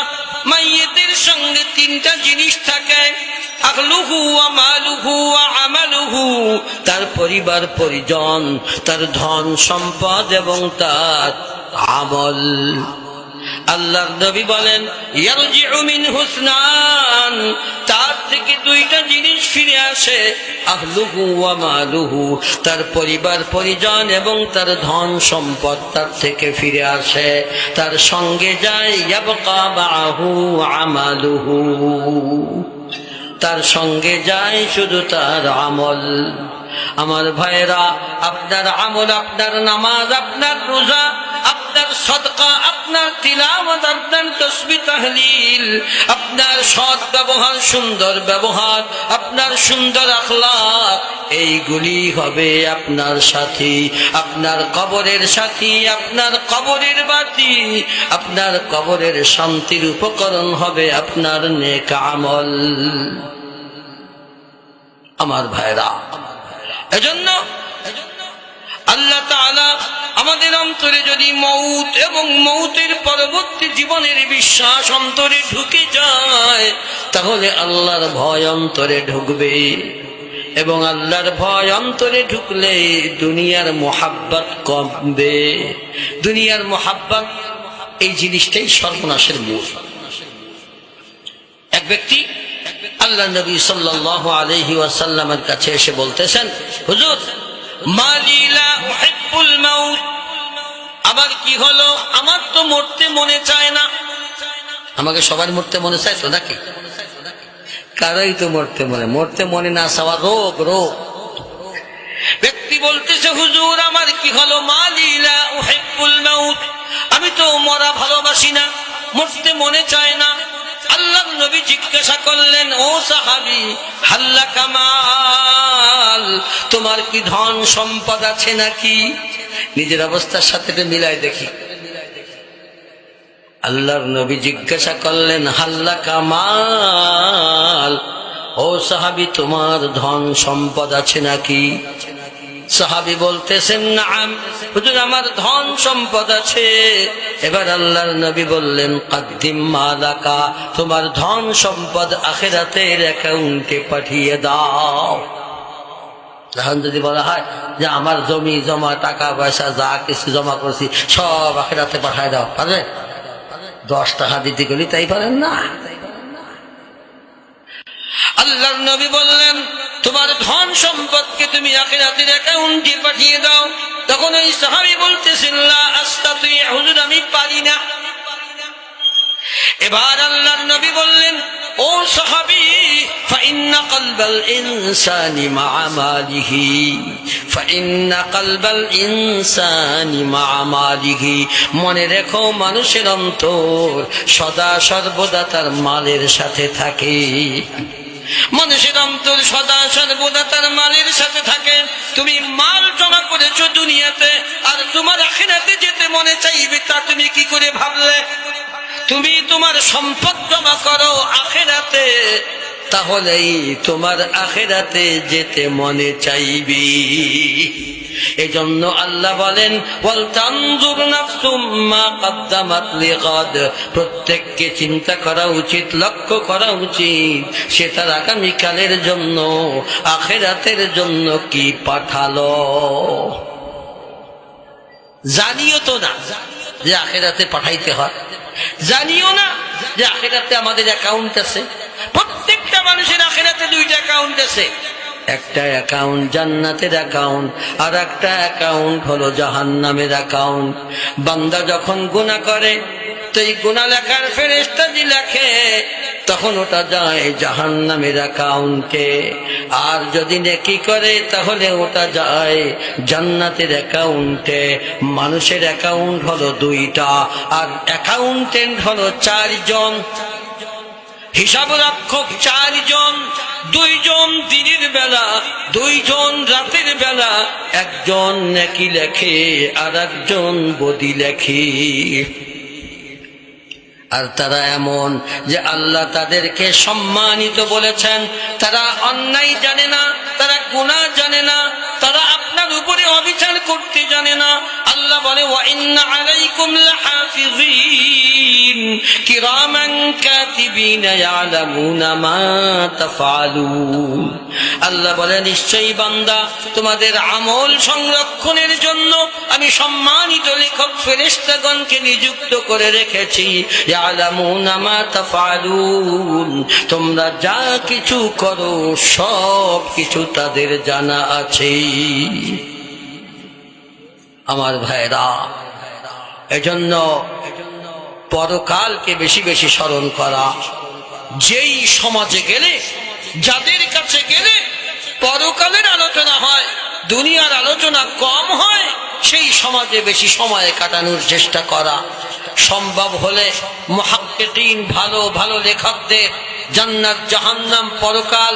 মাইয়িতের সঙ্গে তিনটা জিনিস থাকে, আহলুহু ওয়া মালুহু ওয়া আমালুহু, তার পরিবার পরিজন, তার ধন সম্পদ এবং তার আমল। আল্লাহর নবী বলেন, ইয়ারজিউ মিন হুসনান, তার থেকে দুইটা জিনিস ফিরে আসে, আহলুহু ওয়া মালুহু, তার পরিবার পরিজন এবং তার ধন সম্পদ তার থেকে ফিরে আসে, তার সঙ্গে যায় ইয়াবকা মাআহু আমালুহু, তার সঙ্গে যায় শুধু তার আমল। আমার ভাইরা, আপনার আমল, আপনার নামাজ, আপনার রোজা, আপনার সদকা, আপনার তিলাওয়াত, আপনার তাসবিহ তাহলিল, আপনার সৎ ব্যবহার, সুন্দর ব্যবহার, আপনার সুন্দর আখলাক, এইগুলি হবে আপনার সাথী, আপনার কবরের সাথী, আপনার কবরের বাতি, আপনার কবরের শান্তির উপকরণ হবে আপনার নেক আমল। আমার ভাইরা, এজন্য আল্লাহ তাআলা আমাদের অন্তরে যদি মউত এবং মউতের পরবর্তী জীবনের বিশ্বাস অন্তরে ঢুকে যায়, তাহলে আল্লাহর ভয় অন্তরে ঢুকবে। এবং আল্লাহর ভয় অন্তরে ঢুকলে দুনিয়ার মোহাব্বত কমবে। দুনিয়ার মোহাব্বত এই জিনিসটাই সর্বনাশের মূল। এক ব্যক্তি আল্লাহ নবী সাল্লাল্লাহু আলাইহি ওয়াসাল্লামের কাছে এসে বলতেছেন, হুজুর মালি লা উহিব্বুল মাউত, আবার কি হলো, আমার তো মরতে মনে চায় না। আমাকে সবার মরতে মনে চায় তো নাকি? কারোই তো মরতে মনে না চাওয়া রোগ। ব্যক্তি বলতেছে, হুজুর আমার কি হলো, মালি লা উহিব্বুল মাউত, আমি তো মরা ভালোবাসি না, মরতে মনে চায় না। আল্লাহর নবী জিজ্ঞাসা করলেন, ও সাহাবী, হাল্লা কামাল, তোমার কি ধন সম্পদ আছে নাকি? নিজের অবস্থার সাথে মিলাই দেখি। আল্লাহর নবী জিজ্ঞাসা করলেন, হাল্লা কামাল, ও সাহাবী তোমার ধন সম্পদ আছে নাকি? সাহাবী বলতেছেন, নাম হুজুর আমার ধন সম্পদ আছে। এবার আল্লাহর নবী বললেন, কাদ্দিম মালাকা, তোমার ধন সম্পদ আখিরাতের অ্যাকাউন্টে পাঠিয়ে দাও। তখন যদি বলা হয় যে আমার জমি জমা টাকা পয়সা যা কিছু জমা করছি সব আখিরাতে পাঠায় দাও, পারবে? 10 টাকা দিতে গেলে তাই পারেন না। আল্লাহর নবী বললেন, তোমার ধন সম্পদকে তুমি আখিরাতের অ্যাকাউন্টে পাঠিয়ে দাও। তখন ওই সাহাবী বলতেছেন, লা আস্তাতি, হুজুর আমি পারি না। এবার আল্লাহর নবী বললেন, ও সাহাবী, ফাইন্না কলবাল ইনসানি মাআ মালিহি, ফাইন্না কলবাল ইনসানি মাআ মালিহি, মনে রেখো মানুষের অন্তর সদা সর্বদা তার মালের সাথে থাকে। মানুষের অন্তর সদা সর্বদা তার মালের সাথে থাকে। তুমি মাল জমা করেছো দুনিয়াতে, আর তোমার আখিরাতে যেতে মনে চাইবে তা তুমি কি করে ভাবলে? তুমি তোমার সম্পদ জমা করো আখিরাতে, তাহলেই তোমার আখিরাতে যেতে মনে চাইবি। এজন্য আল্লাহ বলেন, ওয়াল তানজুর নাফসুম মা কদ্দামাত লিগাদ, প্রত্যেককে চিন্তা করা উচিত, লক্ষ্য করা উচিত সে তার আগামীকালের জন্য আখিরাতের জন্য কি পাঠালো। জানিও তো না যে আখিরাতে পাঠাইতে হয়, জানিও না যে আখিরাতে আমাদের অ্যাকাউন্ট আছে। প্রত্যেকটা মানুষের আখিরাতে 2টা অ্যাকাউন্ট আছে। একটা অ্যাকাউন্ট জান্নাতের অ্যাকাউন্ট, আর একটা অ্যাকাউন্ট হলো জাহান্নামের অ্যাকাউন্ট। বান্দা যখন গুনাহ করে তো এই গুনাহ লেখার ফেরেশতা যে লেখে তখন ওটা যায় জাহান্নামের অ্যাকাউন্টে, আর যদি নেকি করে তাহলে ওটা যায় জান্নাতের অ্যাকাউন্টে। মানুষের অ্যাকাউন্ট হলো 2টা, আর অ্যাকাউন্টেন্ট হলো 4 জন। হিসাব রক্ষক 4 জন, 2 জন দিনের বেলা, 2 জন রাতের বেলা, 1 জন নেকি লেখে আর 1 জন বদি লেখে। আর তারা এমন যে আল্লাহ তাদেরকে সম্মানিত বলেছেন। তারা অন্যায় জানে না, তারা গুনাহ জানে না, তারা আপনার উপরে অবিচার করতে জানে না। আল্লাহ বলে, ওয়া ইন্না আলাইকুম লাহাফিযিন কিরামান কাতিবিন ইয়ালামুনা মা তাফআলুন। আল্লাহ বলে, নিশ্চয়ই বান্দা তোমাদের আমল সংরক্ষণের জন্য আমি সম্মানিত লেখক ফেরেশতাগণকে নিযুক্ত করে রেখেছি। ইয়ালামুনা মা তাফআলুন, তোমরা যা কিছু করো সব কিছু তাদের জানা আছে। আমার ভাইরা, এজন্য পরকালকে বেশি বেশি স্মরণ করা। যেই সমাজে গেলে, যাদের কাছে গেলে পরকালের আলোচনা হয়, দুনিয়ার আলোচনা কম হয়, সেই সমাজে বেশি সময় কাটানোর চেষ্টা করা। সম্ভব হলে মুহাক্কিকিন ভালো ভালো লেখকদের জান্নাত জাহান্নাম পরকাল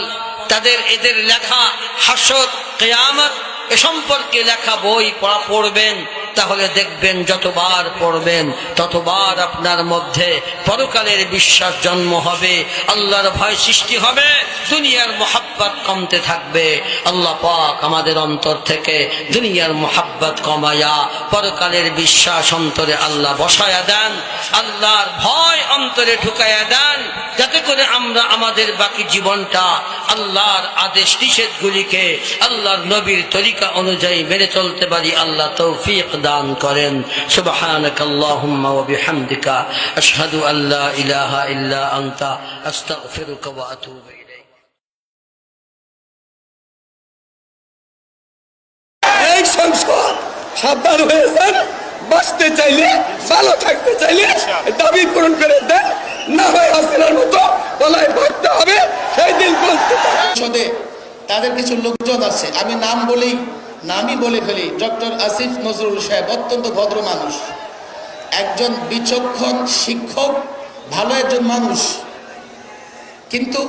তাদের এদের লেখা হাসর কিয়ামত এ সম্পর্কে লেখা বই পড়বেন। তাহলে দেখবেন যতবার পড়বেন ততবার আপনার মধ্যে পরকালের বিশ্বাস জন্ম হবে, আল্লাহর ভয় সৃষ্টি হবে, দুনিয়ার মোহাব্বত কমতে থাকবে। আল্লাহ পাক আমাদের অন্তর থেকে দুনিয়ার মোহাব্বত কমায়া পরকালের বিশ্বাস অন্তরে আল্লাহ বসায়া দেন, আল্লাহর ভয় অন্তরে ঢুকায়া দেন, যাতে করে আমরা আমাদের বাকি জীবনটা আল্লাহর আদেশ নিষেধগুলিকে আল্লাহর নবীর তরিকা অনুযায়ী মেনে চলতে পারি। আল্লাহ তৌফিক দান করেন। সুবহানাকাল্লাহুম্মা ওয়া বিহামদিকা আশহাদু আল্লা ইলাহা ইল্লা আনতা আস্তাগফিরুকা ওয়া আতুবু ইলাইক। এই সংসদ সাবধান হয়ে যান, বাঁচতে চাইলে ভালো থাকতে চাইলে দাবি পূরণ করে দেন, না হয় হাসিনার মতো বলায় ভাগতে হবে। সেই দিন বলতে সংসদে তাদের কিছু লোকজন আছে, আমি নামই বলে ফেলি। ডক্টর আসিফ নজরুল সাহেব অত্যন্ত ভদ্র মানুষ, একজন বিচক্ষণ শিক্ষক, ভালো একজন মানুষ, কিন্তু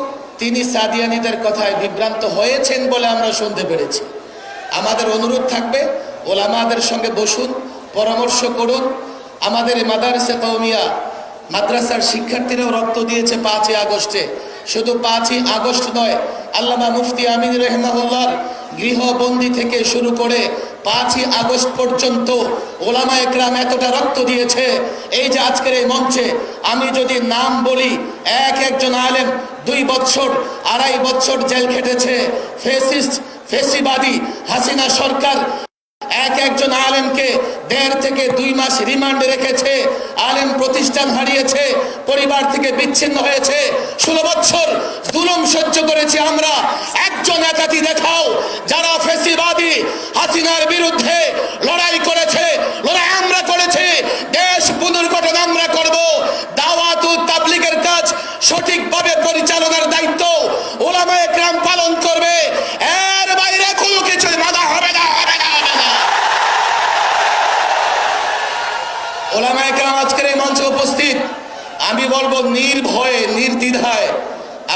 তিনি সাদিয়ানীদের কথায় বিভ্রান্ত হয়েছেন বলে আমরা শুনতে পেরেছি। আমাদের অনুরোধ থাকবে, ওলামাদের সঙ্গে বসুন, পরামর্শ করুন। আমাদের মাদারিসে কওমিয়া মাদ্রাসার শিক্ষার্থীরাও রক্ত দিয়েছে 5ই আগস্টে। শুধু 5ই আগস্ট নয়, আল্লামা মুফতি আমিন রহমাহুল্লাহর গৃহবন্দী থেকে শুরু করে 5ই আগস্ট পর্যন্ত ওলামা একরাম এতটা রক্ত দিয়েছে। এই যে আজকের এই মঞ্চে আমি যদি নাম বলি, একজন আলেম 2 বছর 2.5 বছর জেল খেটেছে। ফেসিবাদী হাসিনা সরকার একজন আলেমকে 1.5 থেকে 2 মাস রিমান্ডে রেখেছে। আলেম প্রতিষ্ঠান হারিয়েছে, পরিবার থেকে বিচ্ছিন্ন হয়েছে। 16 বছর জুলুম সহ্য করেছি আমরা। একজন একাতি দেখাও যারা ফেসিবাদী হাসিনার বিরুদ্ধে লড়াই করেছে। লড়াই আমরা করেছি, দেশ পুনর্গঠন আমরা করব। দাওয়াত ও তাবলীগের কাজ সঠিকভাবে পরিচালনার দায়িত্ব ওলামায়ে কেরাম পালন করবে। এর বাইরে কোনো কিছু মানা হবে না, হবে না, হবে না। ওলামায়ে কেরাম আজকের এই মঞ্চে উপস্থিত, আমি বলবো নির্ভয়ে নির্দ্বিধায়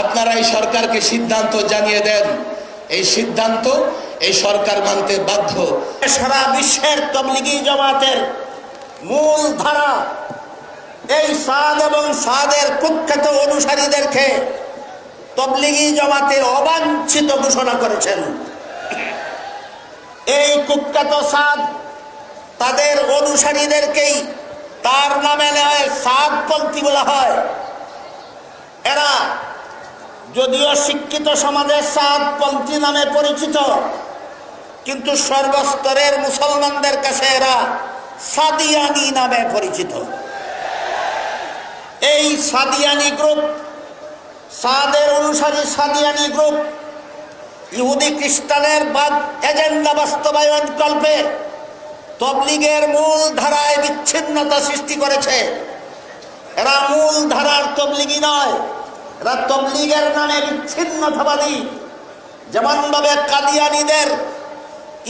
আপনারা এই সরকারকে সিদ্ধান্ত জানিয়ে দেন। এই সিদ্ধান্ত এই সরকার মানতে বাধ্য। সারা বিশ্বের তাবলীগী জামাতের মূল ধারা এই সাদ এবং সাদের কুখ্যাত অনুসারীদেরকে তাবলীগী জামাতের অবাঞ্ছিত ঘোষণা করেছেন। এই কুখ্যাত সাদ তাদের অনুসারীদেরকেই তার নামে নেয় সাদপন্থী বলা হয়। এরা যদিও শিক্ষিত সমাজের সাদপন্থী নামে পরিচিত, কিন্তু সর্বস্তরের মুসলমানদের কাছে এরা সাদিয়ানি নামে পরিচিত। এই সাদিয়ানি গ্রুপ, সাদের অনুসারী সাদিয়ানি গ্রুপ ইহুদি খ্রিস্টানের এজেন্ডা বাস্তবায়ন কল্পে তাবলীগের মূল ধারায় বিচ্ছিন্নতা সৃষ্টি করেছে। এরা মূল ধারার তাবলীগী নয়, এরা তাবলীগের নামে বিচ্ছিন্নতাবাদী। যেমনভাবে কাদিয়ানীদের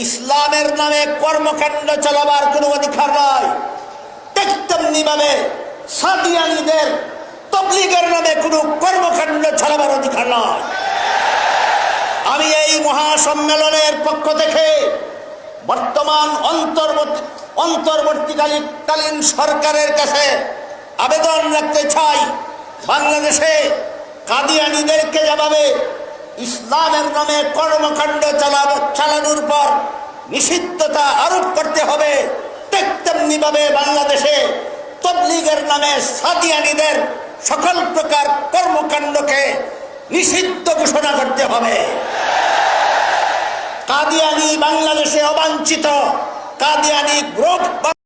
ইসলামের নামে কর্মকাণ্ড চালাবার কোনো অধিকার নয়, ঠিক তেমনিভাবে সাদিয়ানীদের তাবলীগের নামে কোনো কর্মকাণ্ড চালাবার অধিকার নয়। আমি এই মহাসম্মেলনের পক্ষ থেকে বর্তমান অন্তর্বর্তীকালীন সরকারের কাছে আবেদন রাখতে চাই, বাংলাদেশে কাদিয়ানীদেরকে যেভাবে ইসলামের নামে কর্মকাণ্ড চালানোর পর নিষিদ্ধতা আরোপ করতে হবে, ঠিক তেমনিভাবে বাংলাদেশে তাবলীগের নামে সাদিয়ানীদের সকল প্রকার কর্মকাণ্ডকে নিষিদ্ধ ঘোষণা করতে হবে। কাদিয়ানী বাংলাদেশে অবাঞ্ছিত, কাদিয়ানী গ্রুপ